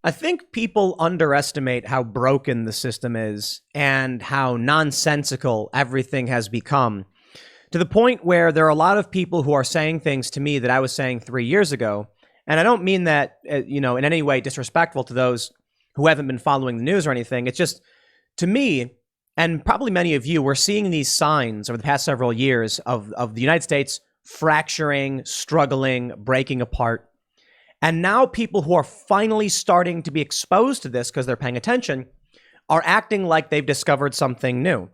I think people underestimate how broken the system is and how nonsensical everything has become, to the point where there are a lot of people who are saying things to me that I was saying 3 years ago. And I don't mean that, in any way disrespectful to those who haven't been following the news or anything. It's just, to me, and probably many of you, we're seeing these signs over the past several years of the United States fracturing, struggling, breaking apart. And now people who are finally starting to be exposed to this because they're paying attention are acting like they've discovered something new.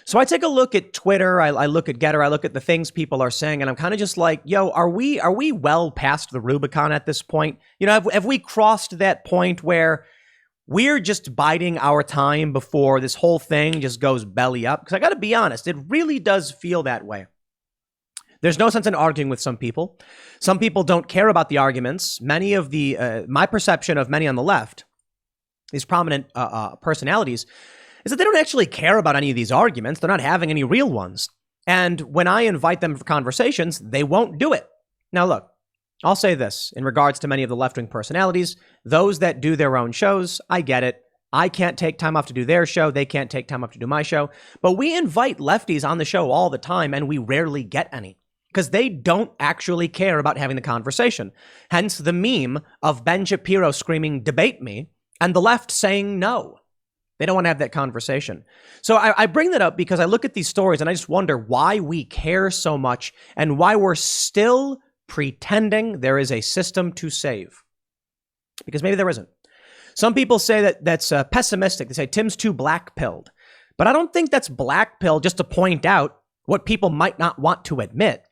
So I take a look at Twitter, I look at Getter, I look at the things people are saying, and I'm kind of just like, yo, are we well past the Rubicon at this point? Have we crossed that point where we're just biding our time before this whole thing just goes belly up? Because I got to be honest, it really does feel that way. There's no sense in arguing with some people. Some people don't care about the arguments. Many of my perception of many on the left, these prominent personalities, is that they don't actually care about any of these arguments. They're not having any real ones. And when I invite them for conversations, they won't do it. Now, look, I'll say this in regards to many of the left-wing personalities, those that do their own shows, I get it. I can't take time off to do their show. They can't take time off to do my show. But we invite lefties on the show all the time, and we rarely get any, because they don't actually care about having the conversation. Hence the meme of Ben Shapiro screaming, "Debate me," and the left saying no. They don't want to have that conversation. So I bring that up because I look at these stories and I just wonder why we care so much and why we're still pretending there is a system to save. Because maybe there isn't. Some people say that that's pessimistic. They say Tim's too black-pilled. But I don't think that's black-pilled just to point out what people might not want to admit.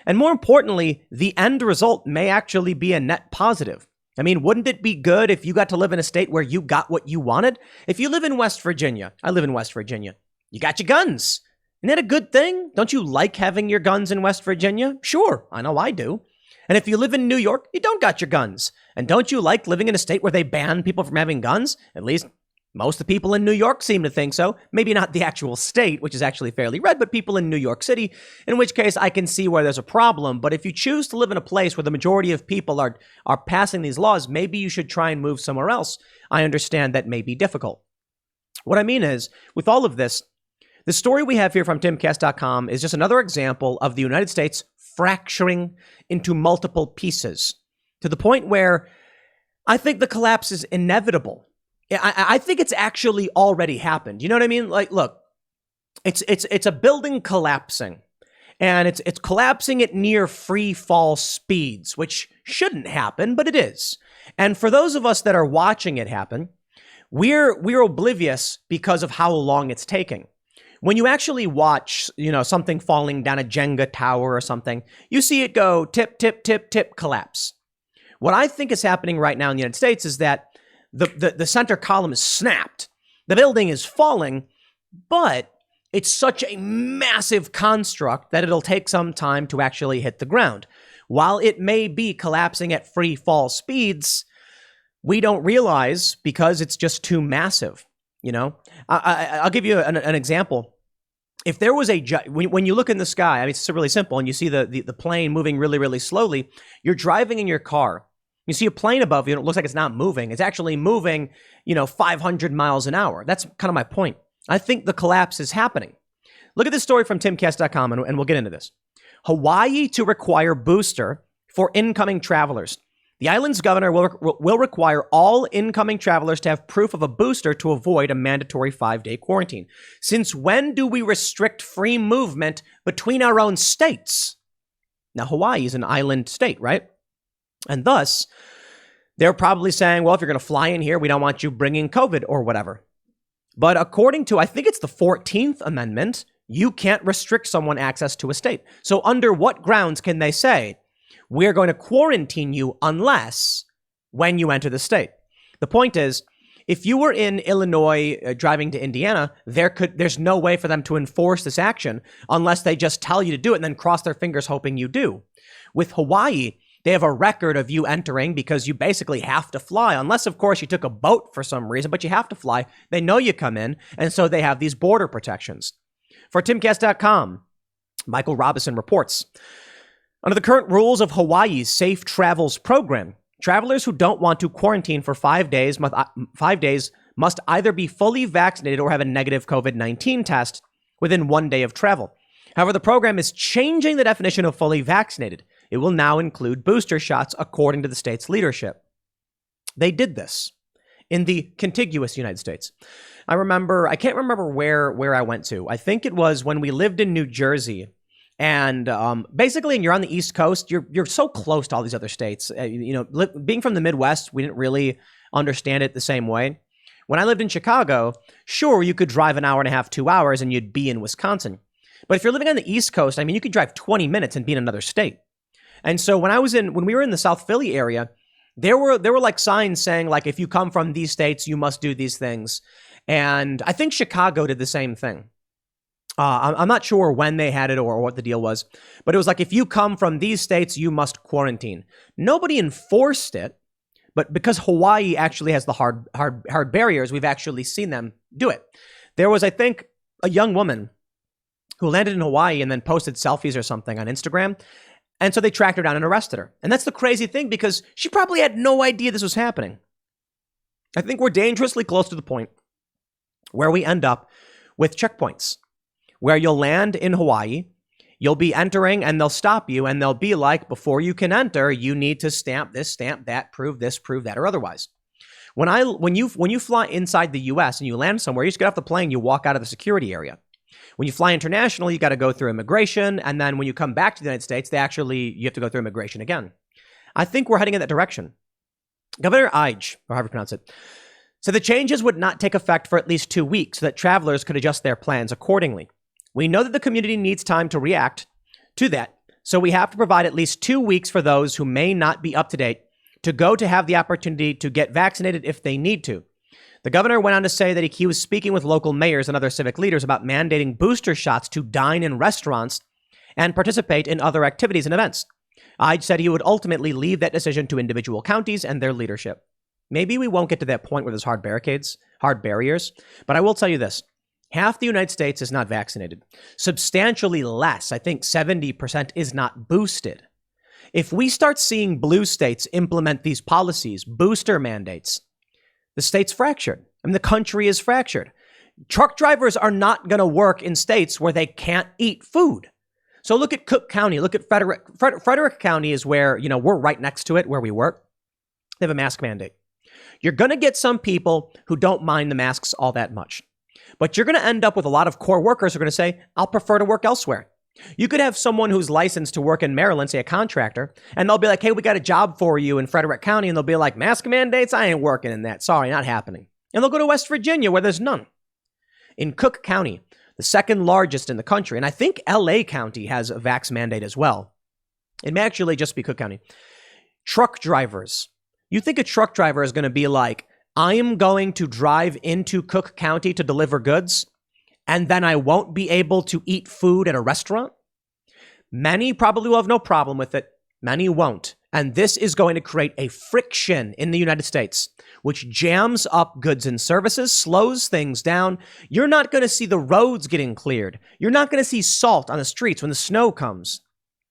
And more importantly, the end result may actually be a net positive. I mean, wouldn't it be good if you got to live in a state where you got what you wanted? If you live in West Virginia, I live in West Virginia, you got your guns. Isn't that a good thing? Don't you like having your guns in West Virginia? Sure, I know I do. And if you live in New York, you don't got your guns. And don't you like living in a state where they ban people from having guns? At least most of the people in New York seem to think so. Maybe not the actual state, which is actually fairly red, but people in New York City, in which case I can see where there's a problem. But if you choose to live in a place where the majority of people are passing these laws, maybe you should try and move somewhere else. I understand that may be difficult. What I mean is, with all of this, the story we have here from timcast.com is just another example of the United States fracturing into multiple pieces to the point where I think the collapse is inevitable. I think it's actually already happened. You know what I mean? Like, look, it's a building collapsing, and it's collapsing at near free fall speeds, which shouldn't happen, but it is. And for those of us that are watching it happen, we're oblivious because of how long it's taking. When you actually watch, something falling down a Jenga tower or something, you see it go tip, tip, tip, tip, collapse. What I think is happening right now in the United States is that the center column is snapped. The building is falling, but it's such a massive construct that it'll take some time to actually hit the ground. While it may be collapsing at free fall speeds, we don't realize because it's just too massive. I'll give you an example. If there was when you look in the sky, I mean, it's really simple, and you see the plane moving really, really slowly, you're driving in your car. You see a plane above you, and it looks like it's not moving. It's actually moving, 500 miles an hour. That's kind of my point. I think the collapse is happening. Look at this story from timcast.com, and we'll get into this. Hawaii to require booster for incoming travelers. The island's governor will require all incoming travelers to have proof of a booster to avoid a mandatory 5-day quarantine. Since when do we restrict free movement between our own states? Now, Hawaii is an island state, right? And thus, they're probably saying, well, if you're going to fly in here, we don't want you bringing COVID or whatever. But according to, I think it's the 14th Amendment, you can't restrict someone access to a state. So under what grounds can they say, we're going to quarantine you unless when you enter the state? The point is, if you were in Illinois driving to Indiana, there's no way for them to enforce this action unless they just tell you to do it and then cross their fingers hoping you do. With Hawaii, they have a record of you entering because you basically have to fly, unless, of course, you took a boat for some reason, but you have to fly. They know you come in, and so they have these border protections. For timcast.com, Michael Robinson reports, under the current rules of Hawaii's Safe Travels program, Travelers who don't want to quarantine for 5 days must either be fully vaccinated or have a negative COVID-19 test within 1 day of travel. However, the program is changing the definition of fully vaccinated. It will now include booster shots, according to the state's leadership. They did this in the contiguous United States. I can't remember where I went to. I think it was when we lived in New Jersey. And basically, and you're on the East Coast, you're so close to all these other states. Being from the Midwest, we didn't really understand it the same way. When I lived in Chicago, sure, you could drive an hour and a half, 2 hours, and you'd be in Wisconsin. But if you're living on the East Coast, I mean, you could drive 20 minutes and be in another state. And so when we were in the South Philly area, there were like signs saying like, if you come from these states, you must do these things. And I think Chicago did the same thing. I'm not sure when they had it or what the deal was, but it was like, if you come from these states, you must quarantine. Nobody enforced it, but because Hawaii actually has the hard barriers, we've actually seen them do it. There was, I think, a young woman who landed in Hawaii and then posted selfies or something on Instagram. And so they tracked her down and arrested her. And that's the crazy thing, because she probably had no idea this was happening. I think we're dangerously close to the point where we end up with checkpoints, where you'll land in Hawaii, you'll be entering, and they'll stop you, and they'll be like, before you can enter, you need to stamp this, stamp that, prove this, prove that, or otherwise. When you fly inside the U.S. and you land somewhere, you just get off the plane, you walk out of the security area. When you fly international, you got to go through immigration, and then when you come back to the United States, you have to go through immigration again. I think we're heading in that direction. Governor Ige, or however you pronounce it, said the changes would not take effect for at least 2 weeks so that travelers could adjust their plans accordingly. We know that the community needs time to react to that, so we have to provide at least 2 weeks for those who may not be up to date to have the opportunity to get vaccinated if they need to. The governor went on to say that he was speaking with local mayors and other civic leaders about mandating booster shots to dine in restaurants and participate in other activities and events. Ige said he would ultimately leave that decision to individual counties and their leadership. Maybe we won't get to that point where there's hard barriers, but I will tell you this. Half the United States is not vaccinated. Substantially less, I think 70%, is not boosted. If we start seeing blue states implement these policies, booster mandates, the state's fractured. I mean, the country is fractured. Truck drivers are not going to work in states where they can't eat food. So look at Cook County. Look at Frederick County is where, we're right next to it where we work. They have a mask mandate. You're going to get some people who don't mind the masks all that much. But you're going to end up with a lot of core workers who are going to say, I'll prefer to work elsewhere. You could have someone who's licensed to work in Maryland, say a contractor, and they'll be like, hey, we got a job for you in Frederick County. And they'll be like, mask mandates? I ain't working in that. Sorry, not happening. And they'll go to West Virginia where there's none. In Cook County, the second largest in the country, and I think LA County has a vax mandate as well. It may actually just be Cook County. Truck drivers. You think a truck driver is going to be like, I am going to drive into Cook County to deliver goods, and then I won't be able to eat food at a restaurant? Many probably will have no problem with it. Many won't. And this is going to create a friction in the United States, which jams up goods and services, slows things down. You're not going to see the roads getting cleared. You're not going to see salt on the streets when the snow comes.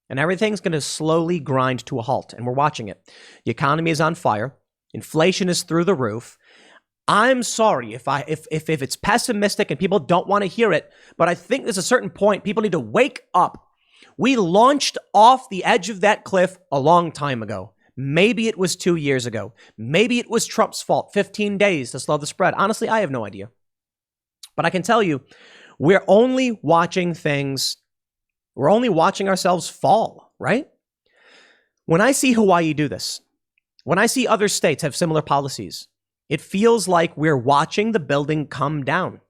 And everything's going to slowly grind to a halt. And we're watching it. The economy is on fire. Inflation is through the roof. I'm sorry if it's pessimistic and people don't want to hear it, but I think there's a certain point people need to wake up. We launched off the edge of that cliff a long time ago. Maybe it was 2 years ago. Maybe it was Trump's fault. 15 days to slow the spread. Honestly, I have no idea. But I can tell you, we're only watching ourselves fall, right? When I see Hawaii do this, when I see other states have similar policies, it feels like we're watching the building come down.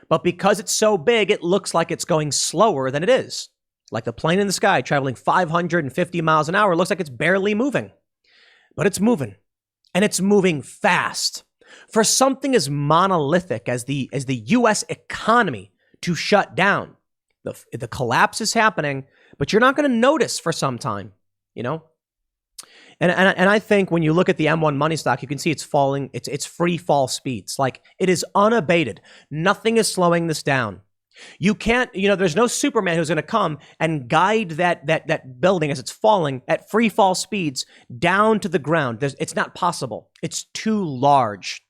But because it's so big, it looks like it's going slower than it is. Like the plane in the sky traveling 550 miles an hour looks like it's barely moving. But it's moving. And it's moving fast. For something as monolithic as the U.S. economy to shut down, the collapse is happening, but you're not going to notice for some time, And I think when you look at the M1 money stock, you can see it's falling. It's free fall speeds. Like it is unabated. Nothing is slowing this down. You can't, there's no Superman who's going to come and guide that building as it's falling at free fall speeds down to the ground. It's not possible. It's too large.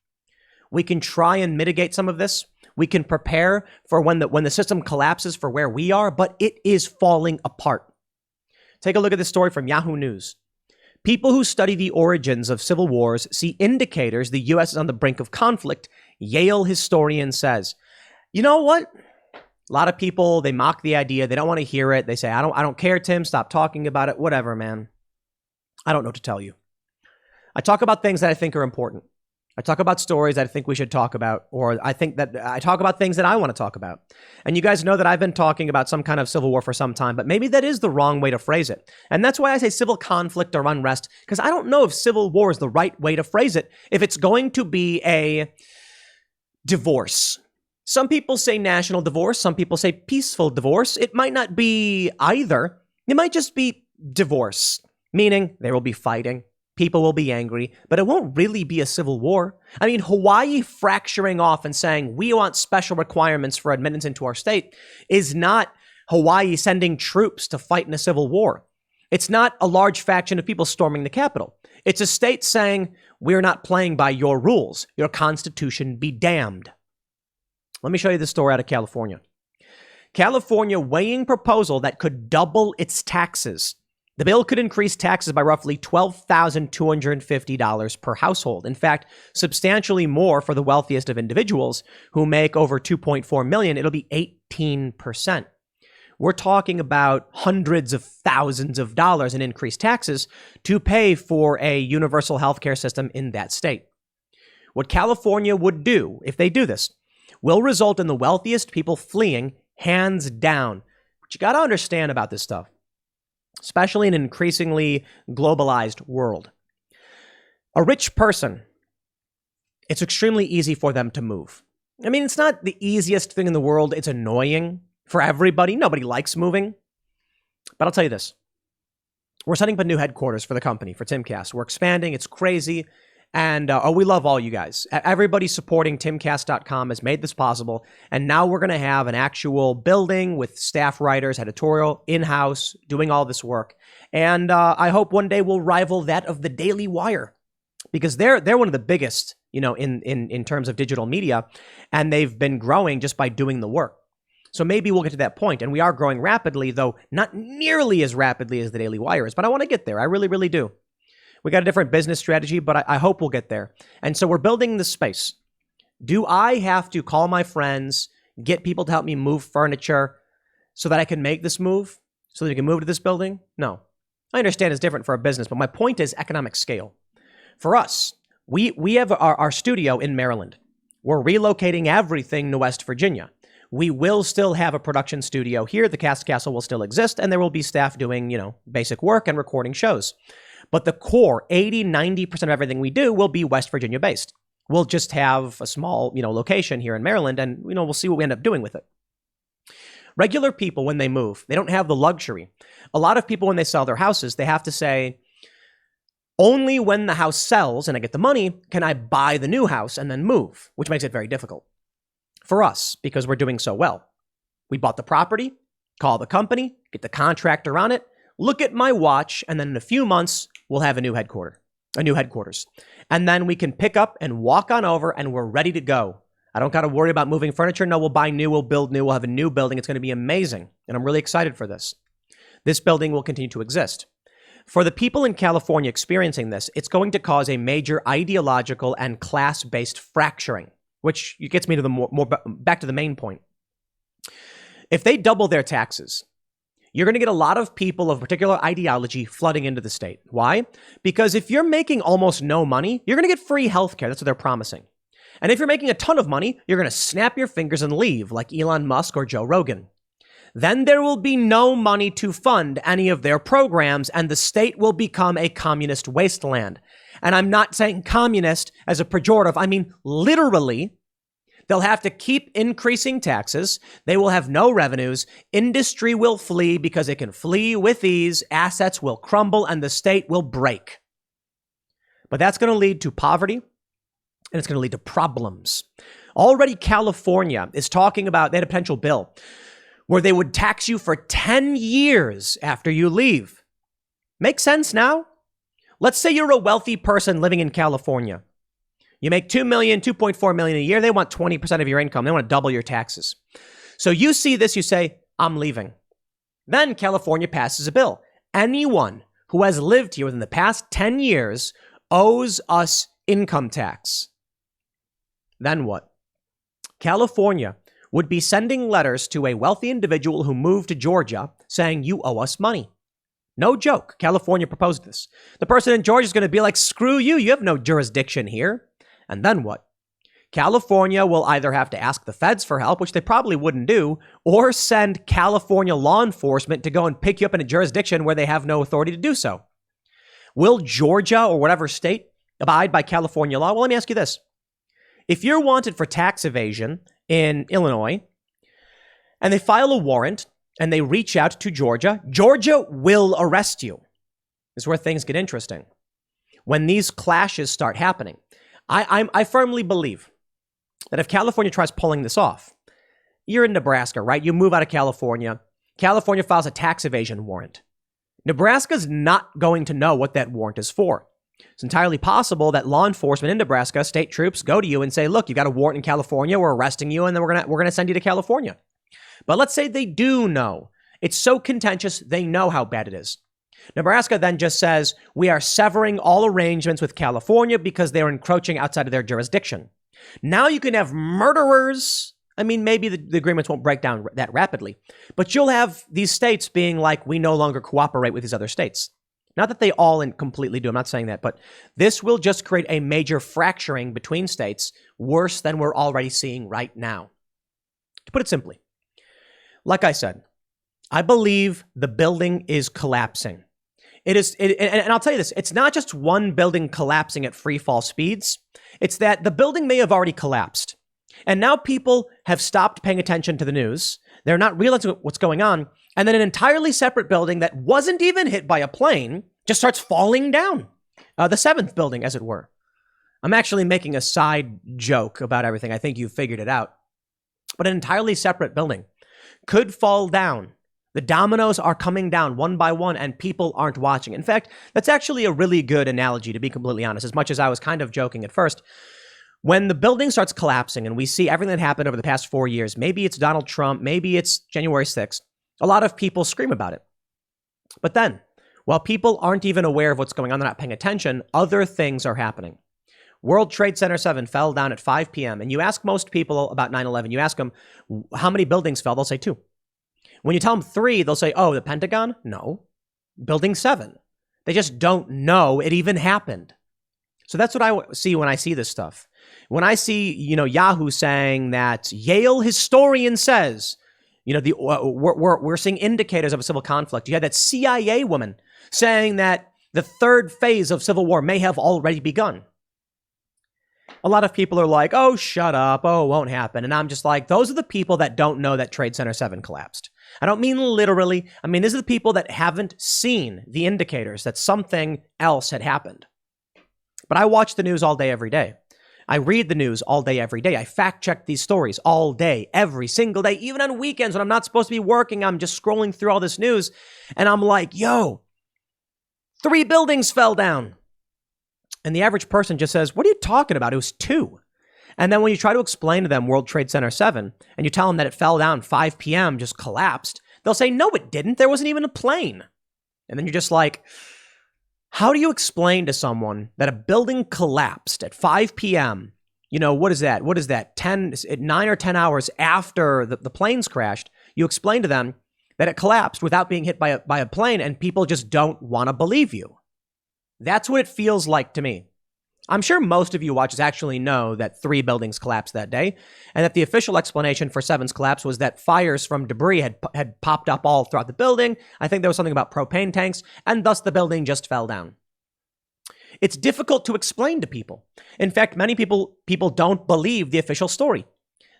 We can try and mitigate some of this. We can prepare for when the system collapses for where we are, but it is falling apart. Take a look at this story from Yahoo News. People who study the origins of civil wars see indicators the U.S. is on the brink of conflict, Yale historian says. You know what? A lot of people, they mock the idea. They don't want to hear it. They say, I don't care, Tim. Stop talking about it. Whatever, man. I don't know what to tell you. I talk about things that I think are important. I talk about stories that I think we should talk about, or I talk about things that I want to talk about. And you guys know that I've been talking about some kind of civil war for some time, but maybe that is the wrong way to phrase it. And that's why I say civil conflict or unrest, because I don't know if civil war is the right way to phrase it. If it's going to be a divorce. Some people say national divorce. Some people say peaceful divorce. It might not be either. It might just be divorce, meaning there will be fighting. People will be angry, but it won't really be a civil war. I mean, Hawaii fracturing off and saying we want special requirements for admittance into our state is not Hawaii sending troops to fight in a civil war. It's not a large faction of people storming the Capitol. It's a state saying we're not playing by your rules. Your constitution be damned. Let me show you this story out of California. California weighing proposal that could double its taxes. The bill could increase taxes by roughly $12,250 per household. In fact, substantially more for the wealthiest of individuals who make over $2.4 million. It'll be 18%. We're talking about hundreds of thousands of dollars in increased taxes to pay for a universal healthcare system in that state. What California would do, if they do this, will result in the wealthiest people fleeing, hands down. But you got to understand about this stuff, especially in an increasingly globalized world. A rich person, it's extremely easy for them to move. I mean, it's not the easiest thing in the world. It's annoying for everybody. Nobody likes moving. But I'll tell you this. We're setting up a new headquarters for the company, for Timcast. We're expanding. It's crazy. And we love all you guys. Everybody supporting timcast.com has made this possible. And now we're going to have an actual building with staff writers, editorial, in-house, doing all this work. And I hope one day we'll rival that of the Daily Wire, because they're one of the biggest, in terms of digital media. And they've been growing just by doing the work. So maybe we'll get to that point. And we are growing rapidly, though not nearly as rapidly as the Daily Wire is. But I want to get there. I really, really do. We got a different business strategy, but I hope we'll get there. And so we're building this space. Do I have to call my friends, get people to help me move furniture so that I can make this move, so that we can move to this building? No. I understand it's different for a business, but my point is economic scale. For us, we have our studio in Maryland. We're relocating everything to West Virginia. We will still have a production studio here. The Cast Castle will still exist, and there will be staff doing, basic work and recording shows. But the core, 80-90% of everything we do will be West Virginia based. We'll just have a small, location here in Maryland, and, we'll see what we end up doing with it. Regular people, when they move, they don't have the luxury. A lot of people, when they sell their houses, they have to say, only when the house sells and I get the money can I buy the new house and then move, which makes it very difficult for us because we're doing so well. We bought the property, call the company, get the contractor on it, look at my watch, and then in a few months, we'll have a new headquarters. And then we can pick up and walk on over, and we're ready to go. I don't got to worry about moving furniture. No, we'll buy new, we'll build new, we'll have a new building. It's going to be amazing. And I'm really excited for this. This building will continue to exist. For the people in California experiencing this, it's going to cause a major ideological and class-based fracturing, which gets me to the more back to the main point. If they double their taxes, you're going to get a lot of people of particular ideology flooding into the state. Why? Because if you're making almost no money, you're going to get free healthcare. That's what they're promising. And if you're making a ton of money, you're going to snap your fingers and leave like Elon Musk or Joe Rogan. Then there will be no money to fund any of their programs, and the state will become a communist wasteland. And I'm not saying communist as a pejorative. I mean, literally, they'll have to keep increasing taxes. They will have no revenues. Industry will flee because it can flee with ease. Assets will crumble and the state will break. But that's going to lead to poverty and it's going to lead to problems. Already California is talking about, they had a potential bill where they would tax you for 10 years after you leave. Make sense now? Let's say you're a wealthy person living in California. You make $2 million, $2.4 million a year. They want 20% of your income. They want to double your taxes. So you see this, you say, I'm leaving. Then California passes a bill. Anyone who has lived here within the past 10 years owes us income tax. Then what? California would be sending letters to a wealthy individual who moved to Georgia saying, you owe us money. No joke. California proposed this. The person in Georgia is going to be like, screw you. You have no jurisdiction here. And then what? California will either have to ask the feds for help, which they probably wouldn't do, or send California law enforcement to go and pick you up in a jurisdiction where they have no authority to do so. Will Georgia or whatever state abide by California law? Well, let me ask you this. If you're wanted for tax evasion in Illinois and they file a warrant and they reach out to Georgia, Georgia will arrest you. This is where things get interesting. When these clashes start happening, I firmly believe that if California tries pulling this off, you're in Nebraska, right? You move out of California. California files a tax evasion warrant. Nebraska's not going to know what that warrant is for. It's entirely possible that law enforcement in Nebraska, state troops, go to you and say, look, you got a warrant in California, we're arresting you, and then we're gonna send you to California. But let's say they do know. It's so contentious, they know how bad it is. Nebraska then just says, we are severing all arrangements with California because they're encroaching outside of their jurisdiction. Now you can have murderers. I mean, maybe the agreements won't break down that rapidly, but you'll have these states being like, we no longer cooperate with these other states. Not that they all completely do. I'm not saying that, but this will just create a major fracturing between states, worse than we're already seeing right now. To put it simply, like I said, I believe the building is collapsing. It is, and I'll tell you this, it's not just one building collapsing at free fall speeds. It's that the building may have already collapsed. And now people have stopped paying attention to the news. They're not realizing what's going on. And then an entirely separate building that wasn't even hit by a plane just starts falling down. The seventh building, as it were. I'm actually making a side joke about everything. I think you've figured it out. But an entirely separate building could fall down. The dominoes are coming down one by one and people aren't watching. In fact, that's actually a really good analogy, to be completely honest, as much as I was kind of joking at first. When the building starts collapsing and we see everything that happened over the past 4 years, maybe it's Donald Trump, maybe it's January 6th, a lot of people scream about it. But then, while people aren't even aware of what's going on, they're not paying attention, other things are happening. World Trade Center 7 fell down at 5 p.m. And you ask most people about 9/11, you ask them, how many buildings fell? They'll say 2. When you tell them 3, they'll say, oh, the Pentagon? No. Building 7. They just don't know it even happened. So that's what I see when I see this stuff. When I see, Yahoo saying that Yale historian says, we're seeing indicators of a civil conflict. You had that CIA woman saying that the third phase of civil war may have already begun. A lot of people are like, oh, shut up. Oh, it won't happen. And I'm just like, those are the people that don't know that Trade Center 7 collapsed. I don't mean literally. I mean, these are the people that haven't seen the indicators that something else had happened. But I watch the news all day, every day. I read the news all day, every day. I fact check these stories all day, every single day. Even on weekends when I'm not supposed to be working, I'm just scrolling through all this news. And I'm like, yo, 3 buildings fell down. And the average person just says, what are you talking about? It was 2. And then when you try to explain to them World Trade Center 7 and you tell them that it fell down 5 p.m., just collapsed, they'll say, no, it didn't. There wasn't even a plane. And then you're just like, how do you explain to someone that a building collapsed at 5 p.m.? What is that? 9 or 10 hours after the planes crashed? You explain to them that it collapsed without being hit by a plane, and people just don't want to believe you. That's what it feels like to me. I'm sure most of you watchers actually know that 3 buildings collapsed that day, and that the official explanation for 7's collapse was that fires from debris had popped up all throughout the building. I think there was something about propane tanks, and thus the building just fell down. It's difficult to explain to people. In fact, many people don't believe the official story.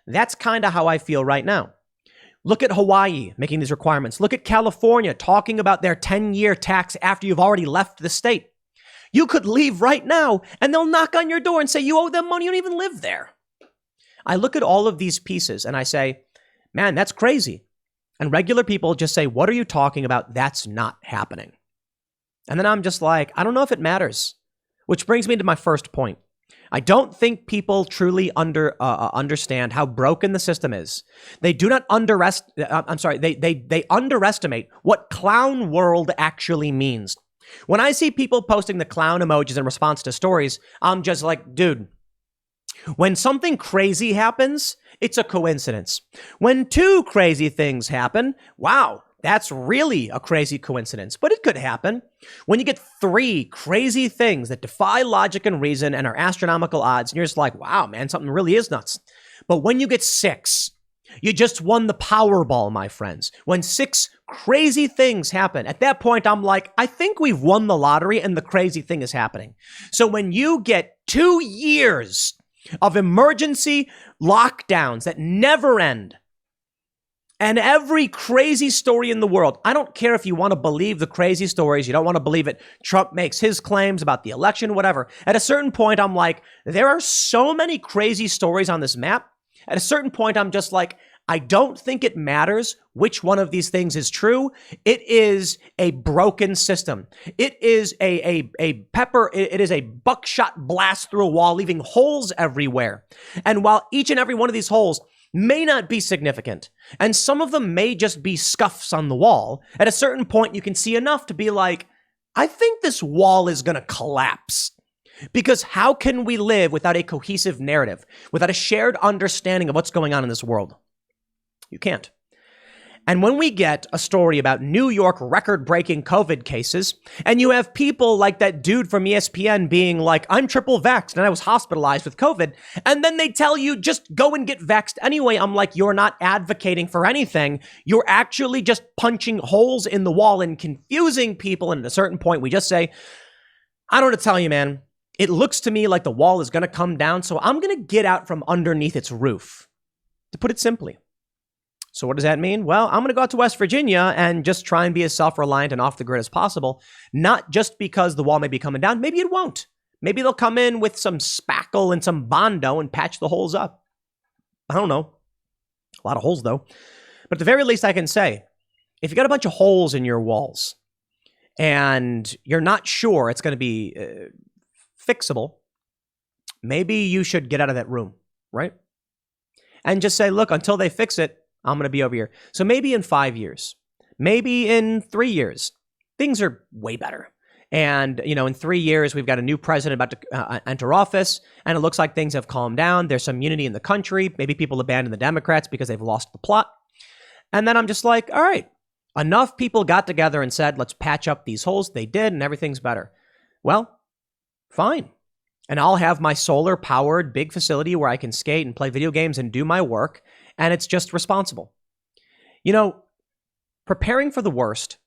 That's kind of how I feel right now. Look at Hawaii making these requirements. Look at California talking about their 10-year tax after you've already left the state. You could leave right now and they'll knock on your door and say you owe them money. You don't even live there. I look at all of these pieces and I say, man, that's crazy. And regular people just say, what are you talking about? That's not happening. And then I'm just like, I don't know if it matters. Which brings me to my first point. I don't think people truly understand how broken the system is. They do not they underestimate what clown world actually means. When I see people posting the clown emojis in response to stories, I'm just like, dude, when something crazy happens, it's a coincidence. When two crazy things happen, wow, that's really a crazy coincidence, but it could happen. When you get three crazy things that defy logic and reason and are astronomical odds, and you're just like, wow, man, something really is nuts. But when you get six, you just won the Powerball, my friends. When six crazy things happen, at that point, I'm like, I think we've won the lottery and the crazy thing is happening. So when you get 2 years of emergency lockdowns that never end, and every crazy story in the world, I don't care if you want to believe the crazy stories, you don't want to believe it, Trump makes his claims about the election, whatever. At a certain point, I'm like, there are so many crazy stories on this map. At a certain point, I'm just like, I don't think it matters which one of these things is true. It is a broken system. It is it is a buckshot blast through a wall, leaving holes everywhere. And while each and every one of these holes may not be significant, and some of them may just be scuffs on the wall, at a certain point, you can see enough to be like, I think this wall is going to collapse. Because how can we live without a cohesive narrative, without a shared understanding of what's going on in this world? You can't. And when we get a story about New York record-breaking COVID cases, and you have people like that dude from ESPN being like, I'm triple vaxxed and I was hospitalized with COVID, and then they tell you just go and get vaxxed anyway, I'm like, you're not advocating for anything. You're actually just punching holes in the wall and confusing people. And at a certain point, we just say, I don't know what to tell you, man. It looks to me like the wall is going to come down, so I'm going to get out from underneath its roof, to put it simply. So what does that mean? Well, I'm going to go out to West Virginia and just try and be as self-reliant and off the grid as possible, not just because the wall may be coming down. Maybe it won't. Maybe they'll come in with some spackle and some Bondo and patch the holes up. I don't know. A lot of holes, though. But at the very least, I can say, if you got a bunch of holes in your walls and you're not sure it's going to be fixable, maybe you should get out of that room, right? And just say, look, until they fix it, I'm going to be over here. So maybe in 5 years, maybe in 3 years, things are way better. And, in 3 years, we've got a new president about to enter office, and it looks like things have calmed down. There's some unity in the country. Maybe people abandon the Democrats because they've lost the plot. And then I'm just like, all right, enough people got together and said, let's patch up these holes. They did, and everything's better. Well, fine. And I'll have my solar-powered big facility where I can skate and play video games and do my work, and it's just responsible. Preparing for the worst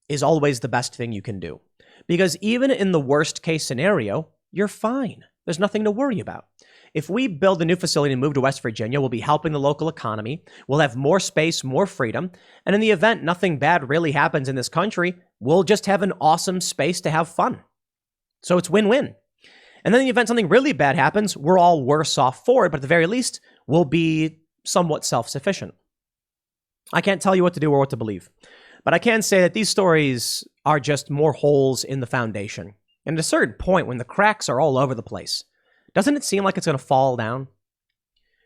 is always the best thing you can do, because even in the worst-case scenario, you're fine. There's nothing to worry about. If we build a new facility and move to West Virginia, we'll be helping the local economy, we'll have more space, more freedom, and in the event nothing bad really happens in this country, we'll just have an awesome space to have fun. So it's win-win. And then in the event something really bad happens, we're all worse off for it, but at the very least, we'll be somewhat self-sufficient. I can't tell you what to do or what to believe, but I can say that these stories are just more holes in the foundation. And at a certain point, when the cracks are all over the place, doesn't it seem like it's going to fall down?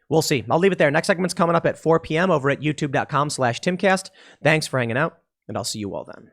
We'll see. I'll leave it there. Next segment's coming up at 4 p.m. over at youtube.com/Timcast. Thanks for hanging out, and I'll see you all then.